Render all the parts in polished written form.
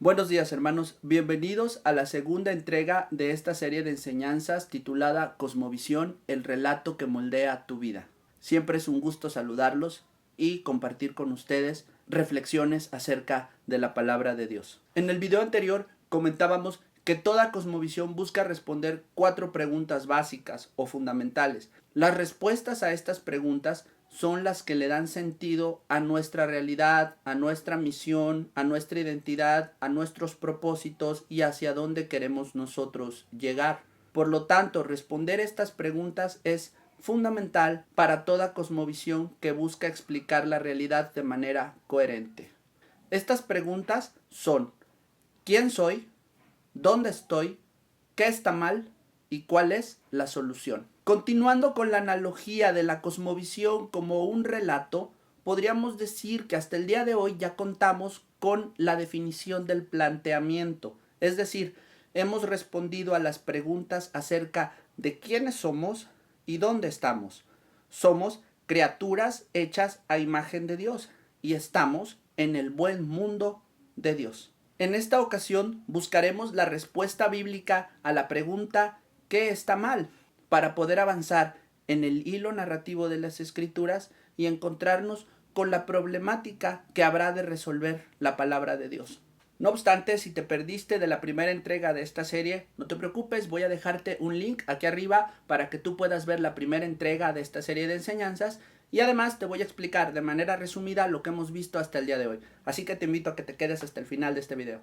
Buenos días, hermanos, bienvenidos a la segunda entrega de esta serie de enseñanzas titulada Cosmovisión, el relato que moldea tu vida. Siempre es un gusto saludarlos y compartir con ustedes reflexiones acerca de la palabra de Dios. En el video anterior comentábamos que toda cosmovisión busca responder 4 preguntas básicas o fundamentales. Las respuestas a estas preguntas son las que le dan sentido a nuestra realidad, a nuestra misión, a nuestra identidad, a nuestros propósitos y hacia dónde queremos nosotros llegar. Por lo tanto, responder estas preguntas es fundamental para toda cosmovisión que busca explicar la realidad de manera coherente. Estas preguntas son: ¿quién soy? ¿Dónde estoy? ¿Qué está mal? ¿Y cuál es la solución? Continuando con la analogía de la cosmovisión como un relato, podríamos decir que hasta el día de hoy ya contamos con la definición del planteamiento. Es decir, hemos respondido a las preguntas acerca de quiénes somos y dónde estamos. Somos criaturas hechas a imagen de Dios y estamos en el buen mundo de Dios. En esta ocasión buscaremos la respuesta bíblica a la pregunta ¿qué está mal?, para poder avanzar en el hilo narrativo de las Escrituras y encontrarnos con la problemática que habrá de resolver la palabra de Dios. No obstante, si te perdiste de la primera entrega de esta serie, no te preocupes, voy a dejarte un link aquí arriba para que tú puedas ver la primera entrega de esta serie de enseñanzas y además te voy a explicar de manera resumida lo que hemos visto hasta el día de hoy. Así que te invito a que te quedes hasta el final de este video.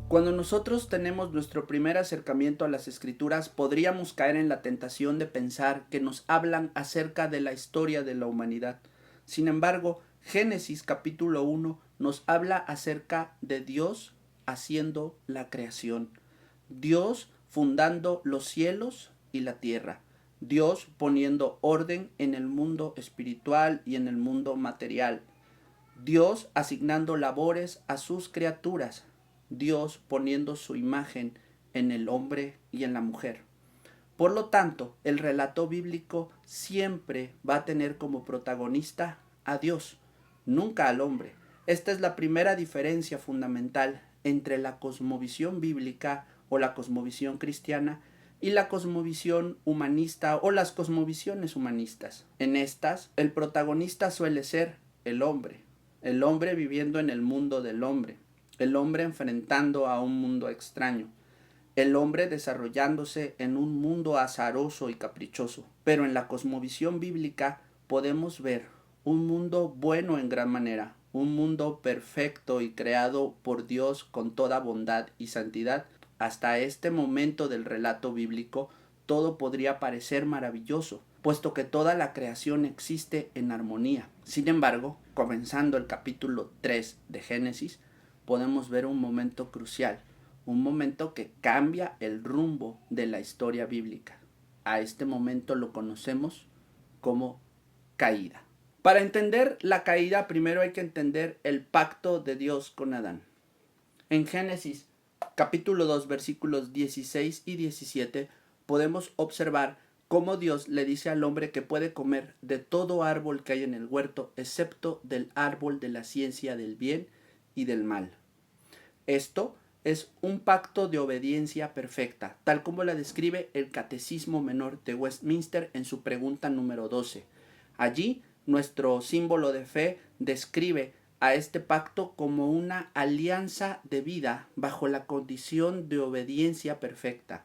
Cuando nosotros tenemos nuestro primer acercamiento a las Escrituras, podríamos caer en la tentación de pensar que nos hablan acerca de la historia de la humanidad. Sin embargo, Génesis capítulo 1 nos habla acerca de Dios haciendo la creación, Dios fundando los cielos y la tierra, Dios poniendo orden en el mundo espiritual y en el mundo material, Dios asignando labores a sus criaturas, Dios poniendo su imagen en el hombre y en la mujer. Por lo tanto, el relato bíblico siempre va a tener como protagonista a Dios, nunca al hombre. Esta es la primera diferencia fundamental entre la cosmovisión bíblica o la cosmovisión cristiana y la cosmovisión humanista o las cosmovisiones humanistas. En estas, el protagonista suele ser el hombre viviendo en el mundo del hombre, el hombre enfrentando a un mundo extraño, el hombre desarrollándose en un mundo azaroso y caprichoso. Pero en la cosmovisión bíblica podemos ver un mundo bueno en gran manera, un mundo perfecto y creado por Dios con toda bondad y santidad. Hasta este momento del relato bíblico todo podría parecer maravilloso, puesto que toda la creación existe en armonía. Sin embargo, comenzando el capítulo 3 de Génesis, podemos ver un momento crucial, un momento que cambia el rumbo de la historia bíblica. A este momento lo conocemos como caída. Para entender la caída, primero hay que entender el pacto de Dios con Adán. En Génesis capítulo 2 versículos 16 y 17 podemos observar cómo Dios le dice al hombre que puede comer de todo árbol que hay en el huerto, excepto del árbol de la ciencia del bien y del mal. Esto es un pacto de obediencia perfecta, tal como la describe el Catecismo Menor de Westminster en su pregunta número 12. Allí, nuestro símbolo de fe describe a este pacto como una alianza de vida bajo la condición de obediencia perfecta.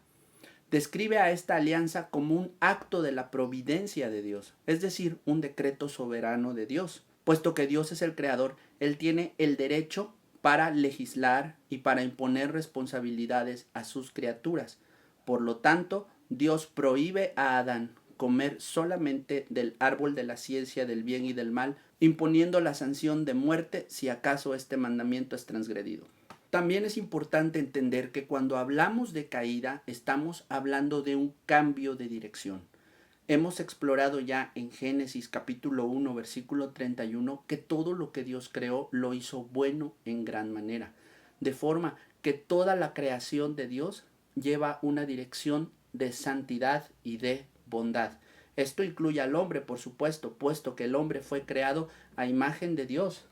Describe a esta alianza como un acto de la providencia de Dios, es decir, un decreto soberano de Dios. Puesto que Dios es el creador, Él tiene el derecho para legislar y para imponer responsabilidades a sus criaturas. Por lo tanto, Dios prohíbe a Adán comer solamente del árbol de la ciencia del bien y del mal, imponiendo la sanción de muerte si acaso este mandamiento es transgredido. También es importante entender que cuando hablamos de caída, estamos hablando de un cambio de dirección. Hemos explorado ya en Génesis capítulo 1 versículo 31 que todo lo que Dios creó lo hizo bueno en gran manera, de forma que toda la creación de Dios lleva una dirección de santidad y de bondad. Esto incluye al hombre, por supuesto, puesto que el hombre fue creado a imagen de Dios.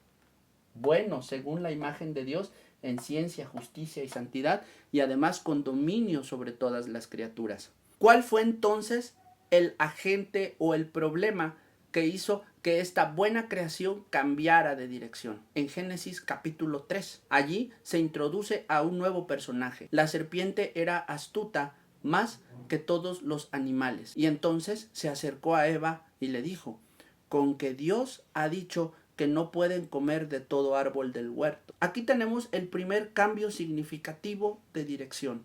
Bueno, según la imagen de Dios, en ciencia, justicia y santidad, y además con dominio sobre todas las criaturas. ¿Cuál fue entonces el agente o el problema que hizo que esta buena creación cambiara de dirección? En Génesis capítulo 3, allí se introduce a un nuevo personaje. La serpiente era astuta más que todos los animales, y entonces se acercó a Eva y le dijo: con que Dios ha dicho que no pueden comer de todo árbol del huerto. Aquí tenemos el primer cambio significativo de dirección.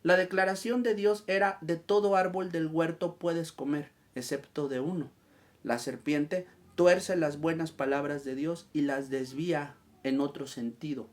La declaración de Dios era: de todo árbol del huerto puedes comer, excepto de uno. La serpiente tuerce las buenas palabras de Dios y las desvía en otro sentido.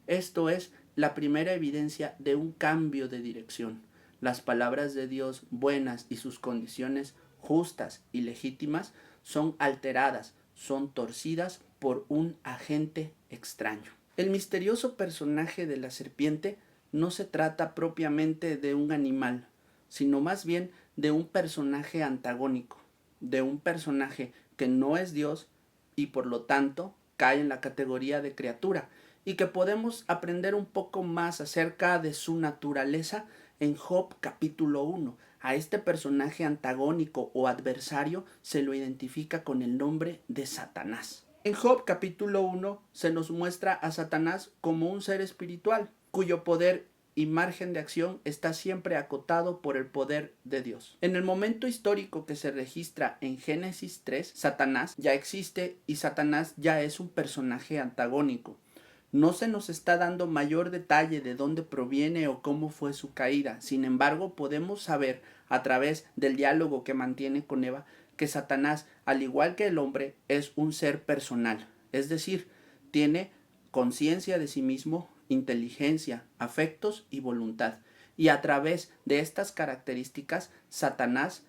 Esto es la primera evidencia de un cambio de dirección. Las palabras de Dios buenas y sus condiciones justas y legítimas son alteradas, son torcidas por un agente extraño. El misterioso personaje de la serpiente no se trata propiamente de un animal, sino más bien de un personaje antagónico, de un personaje que no es Dios y por lo tanto cae en la categoría de criatura, y que podemos aprender un poco más acerca de su naturaleza en Job capítulo 1. A este personaje antagónico o adversario se lo identifica con el nombre de Satanás. En Job capítulo 1 se nos muestra a Satanás como un ser espiritual, cuyo poder y margen de acción está siempre acotado por el poder de Dios. En el momento histórico que se registra en Génesis 3, Satanás ya existe y Satanás ya es un personaje antagónico. No se nos está dando mayor detalle de dónde proviene o cómo fue su caída. Sin embargo, podemos saber a través del diálogo que mantiene con Eva que Satanás, al igual que el hombre, es un ser personal. Es decir, tiene conciencia de sí mismo, inteligencia, afectos y voluntad. Y a través de estas características, Satanás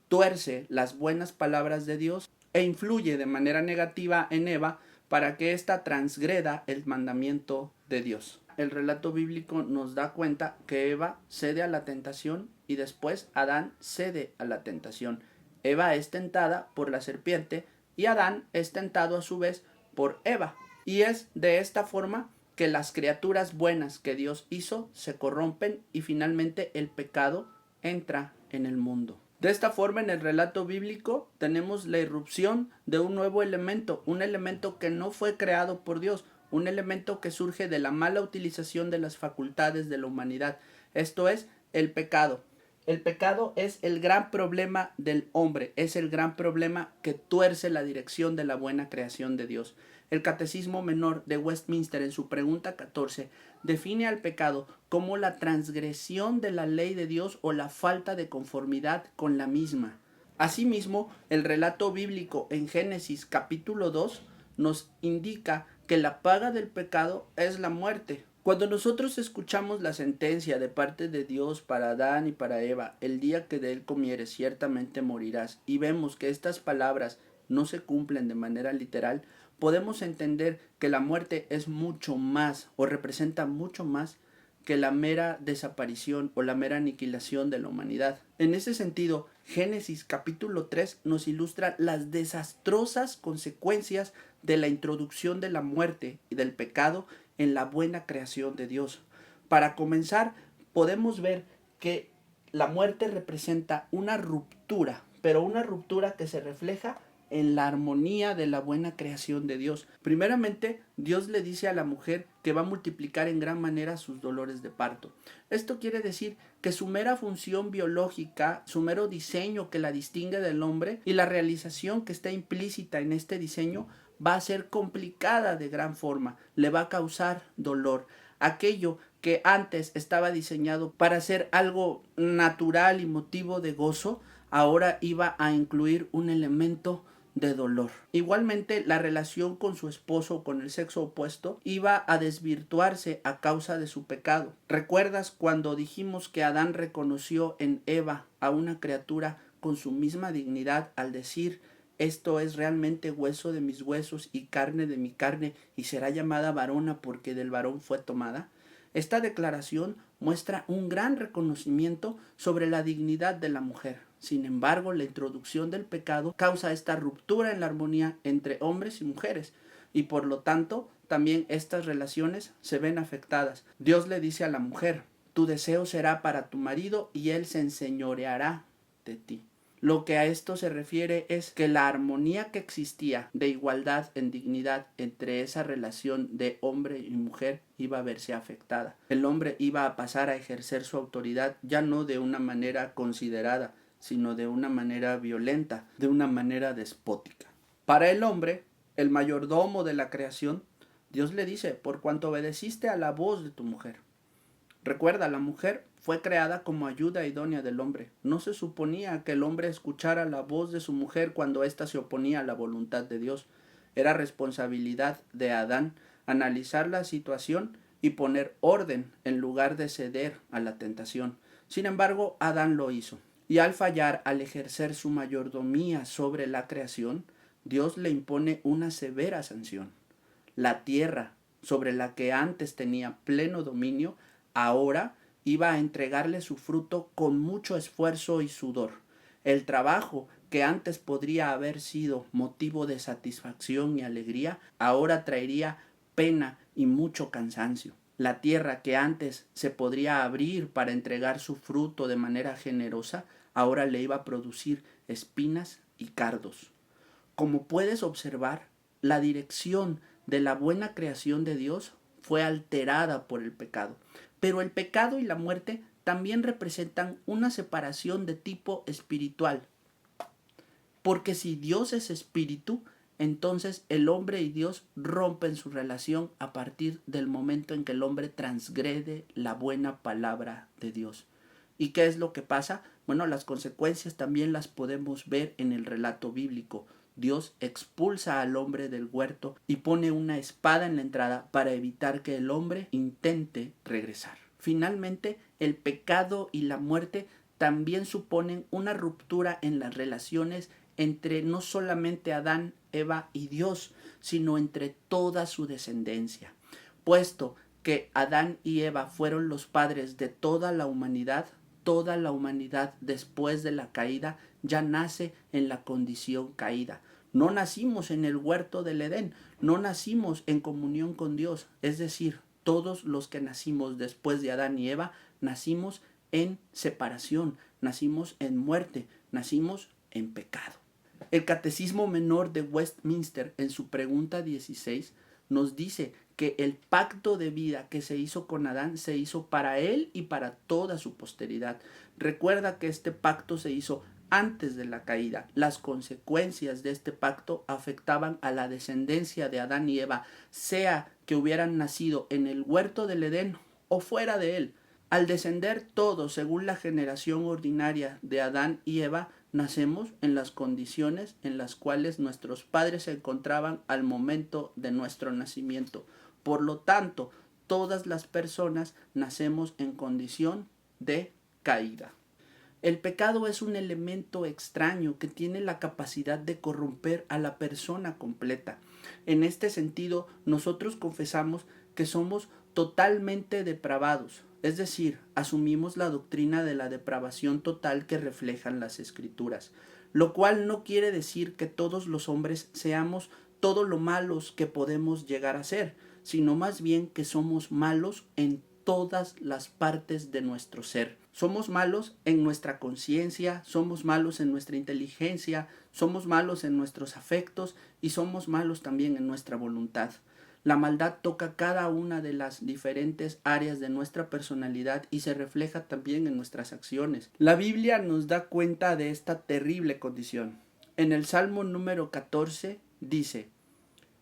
tuerce las buenas palabras de Dios e influye de manera negativa en Eva para que ésta transgreda el mandamiento de Dios. El relato bíblico nos da cuenta que Eva cede a la tentación y después Adán cede a la tentación. Eva es tentada por la serpiente y Adán es tentado a su vez por Eva. Y es de esta forma que las criaturas buenas que Dios hizo se corrompen y finalmente el pecado entra en el mundo. De esta forma, en el relato bíblico tenemos la irrupción de un nuevo elemento, un elemento que no fue creado por Dios, un elemento que surge de la mala utilización de las facultades de la humanidad. Esto es el pecado. El pecado es el gran problema del hombre, es el gran problema que tuerce la dirección de la buena creación de Dios. El Catecismo Menor de Westminster, en su pregunta 14, define al pecado como la transgresión de la ley de Dios o la falta de conformidad con la misma. Asimismo, el relato bíblico en Génesis capítulo 2 nos indica que la paga del pecado es la muerte. Cuando nosotros escuchamos la sentencia de parte de Dios para Adán y para Eva: el día que de él comieres ciertamente morirás, y vemos que estas palabras no se cumplen de manera literal, podemos entender que la muerte es mucho más o representa mucho más que la mera desaparición o la mera aniquilación de la humanidad. En ese sentido, Génesis capítulo 3 nos ilustra las desastrosas consecuencias de la introducción de la muerte y del pecado en la buena creación de Dios. Para comenzar, podemos ver que la muerte representa una ruptura, pero una ruptura que se refleja en la armonía de la buena creación de Dios. Primeramente, Dios le dice a la mujer que va a multiplicar en gran manera sus dolores de parto. Esto quiere decir que su mera función biológica, su mero diseño que la distingue del hombre y la realización que está implícita en este diseño va a ser complicada de gran forma, le va a causar dolor. Aquello que antes estaba diseñado para ser algo natural y motivo de gozo, ahora iba a incluir un elemento de dolor. Igualmente, la relación con su esposo, con el sexo opuesto, iba a desvirtuarse a causa de su pecado. ¿Recuerdas cuando dijimos que Adán reconoció en Eva a una criatura con su misma dignidad al decir: esto es realmente hueso de mis huesos y carne de mi carne, y será llamada varona porque del varón fue tomada? Esta declaración muestra un gran reconocimiento sobre la dignidad de la mujer. Sin embargo, la introducción del pecado causa esta ruptura en la armonía entre hombres y mujeres, y por lo tanto también estas relaciones se ven afectadas. Dios le dice a la mujer: tu deseo será para tu marido y él se enseñoreará de ti. Lo que a esto se refiere es que la armonía que existía de igualdad en dignidad entre esa relación de hombre y mujer iba a verse afectada. El hombre iba a pasar a ejercer su autoridad ya no de una manera considerada, sino de una manera violenta, de una manera despótica. Para el hombre, el mayordomo de la creación, Dios le dice: por cuanto obedeciste a la voz de tu mujer. Recuerda, la mujer fue creada como ayuda idónea del hombre. No se suponía que el hombre escuchara la voz de su mujer cuando ésta se oponía a la voluntad de Dios. Era responsabilidad de Adán analizar la situación y poner orden en lugar de ceder a la tentación. Sin embargo, Adán lo hizo. Y al fallar, al ejercer su mayordomía sobre la creación, Dios le impone una severa sanción. La tierra, sobre la que antes tenía pleno dominio, ahora iba a entregarle su fruto con mucho esfuerzo y sudor. El trabajo que antes podría haber sido motivo de satisfacción y alegría, ahora traería pena y mucho cansancio. La tierra que antes se podría abrir para entregar su fruto de manera generosa, ahora le iba a producir espinas y cardos. Como puedes observar, la dirección de la buena creación de Dios fue alterada por el pecado. Pero el pecado y la muerte también representan una separación de tipo espiritual. Porque si Dios es espíritu, entonces el hombre y Dios rompen su relación a partir del momento en que el hombre transgrede la buena palabra de Dios. ¿Y qué es lo que pasa? Bueno, las consecuencias también las podemos ver en el relato bíblico. Dios expulsa al hombre del huerto y pone una espada en la entrada para evitar que el hombre intente regresar. Finalmente, el pecado y la muerte también suponen una ruptura en las relaciones entre no solamente Adán, Eva y Dios, sino entre toda su descendencia. Puesto que Adán y Eva fueron los padres de toda la humanidad después de la caída ya nace en la condición caída. No nacimos en el huerto del Edén, no nacimos en comunión con Dios, es decir, todos los que nacimos después de Adán y Eva, nacimos en separación, nacimos en muerte, nacimos en pecado. El Catecismo Menor de Westminster, en su pregunta 16, nos dice que el pacto de vida que se hizo con Adán se hizo para él y para toda su posteridad. Recuerda que este pacto se hizo antes de la caída. Las consecuencias de este pacto afectaban a la descendencia de Adán y Eva, sea que hubieran nacido en el huerto del Edén o fuera de él. Al descender todos según la generación ordinaria de Adán y Eva, nacemos en las condiciones en las cuales nuestros padres se encontraban al momento de nuestro nacimiento. Por lo tanto, todas las personas nacemos en condición de caída. El pecado es un elemento extraño que tiene la capacidad de corromper a la persona completa. En este sentido, nosotros confesamos que somos totalmente depravados, es decir, asumimos la doctrina de la depravación total que reflejan las Escrituras, lo cual no quiere decir que todos los hombres seamos todo lo malos que podemos llegar a ser, sino más bien que somos malos en todas las partes de nuestro ser. Somos malos en nuestra conciencia, somos malos en nuestra inteligencia, somos malos en nuestros afectos y somos malos también en nuestra voluntad. La maldad toca cada una de las diferentes áreas de nuestra personalidad y se refleja también en nuestras acciones. La Biblia nos da cuenta de esta terrible condición. En el Salmo número 14 dice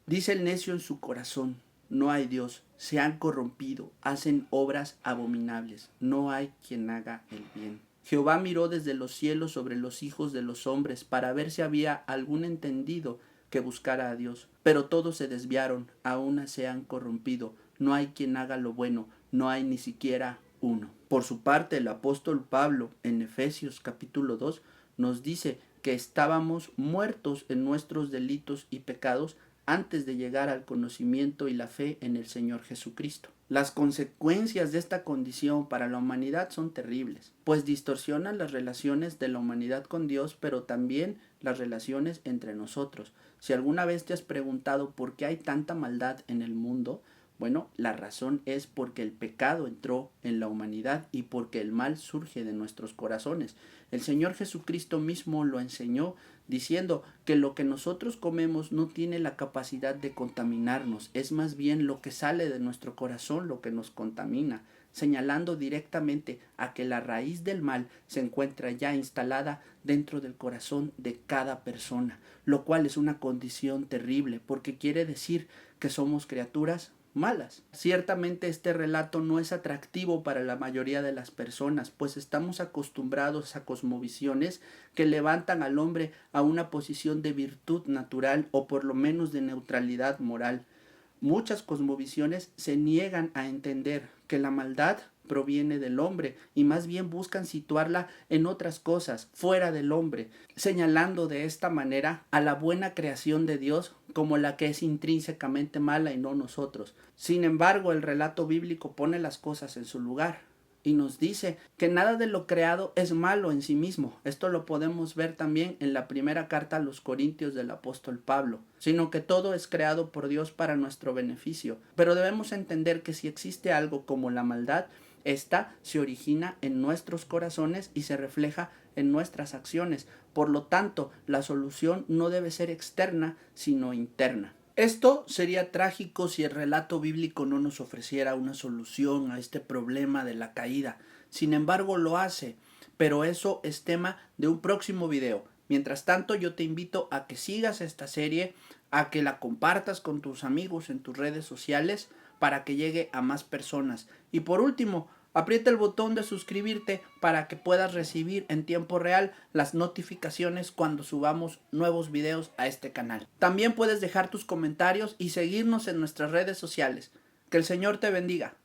el necio en su corazón: no hay Dios, se han corrompido, hacen obras abominables, no hay quien haga el bien. Jehová miró desde los cielos sobre los hijos de los hombres para ver si había algún entendido que buscara a Dios. Pero todos se desviaron, a una se han corrompido, no hay quien haga lo bueno, no hay ni siquiera uno. Por su parte, el apóstol Pablo en Efesios capítulo 2 nos dice que estábamos muertos en nuestros delitos y pecados antes de llegar al conocimiento y la fe en el Señor Jesucristo. Las consecuencias de esta condición para la humanidad son terribles, pues distorsionan las relaciones de la humanidad con Dios, pero también las relaciones entre nosotros. Si alguna vez te has preguntado por qué hay tanta maldad en el mundo, bueno, la razón es porque el pecado entró en la humanidad y porque el mal surge de nuestros corazones. El Señor Jesucristo mismo lo enseñó diciendo que lo que nosotros comemos no tiene la capacidad de contaminarnos, es más bien lo que sale de nuestro corazón lo que nos contamina, señalando directamente a que la raíz del mal se encuentra ya instalada dentro del corazón de cada persona, lo cual es una condición terrible porque quiere decir que somos criaturas malas. Ciertamente este relato no es atractivo para la mayoría de las personas, pues estamos acostumbrados a cosmovisiones que levantan al hombre a una posición de virtud natural o por lo menos de neutralidad moral. Muchas cosmovisiones se niegan a entender que la maldad proviene del hombre y más bien buscan situarla en otras cosas, fuera del hombre, señalando de esta manera a la buena creación de Dios como la que es intrínsecamente mala y no nosotros. Sin embargo, el relato bíblico pone las cosas en su lugar y nos dice que nada de lo creado es malo en sí mismo. Esto lo podemos ver también en la primera carta a los Corintios del apóstol Pablo, sino que todo es creado por Dios para nuestro beneficio. Pero debemos entender que si existe algo como la maldad, esta se origina en nuestros corazones y se refleja en nuestras acciones. Por lo tanto, la solución no debe ser externa, sino interna. Esto sería trágico si el relato bíblico no nos ofreciera una solución a este problema de la caída. Sin embargo, lo hace, pero eso es tema de un próximo video. Mientras tanto, yo te invito a que sigas esta serie, a que la compartas con tus amigos en tus redes sociales para que llegue a más personas. Y por último, aprieta el botón de suscribirte para que puedas recibir en tiempo real las notificaciones cuando subamos nuevos videos a este canal. También puedes dejar tus comentarios y seguirnos en nuestras redes sociales. Que el Señor te bendiga.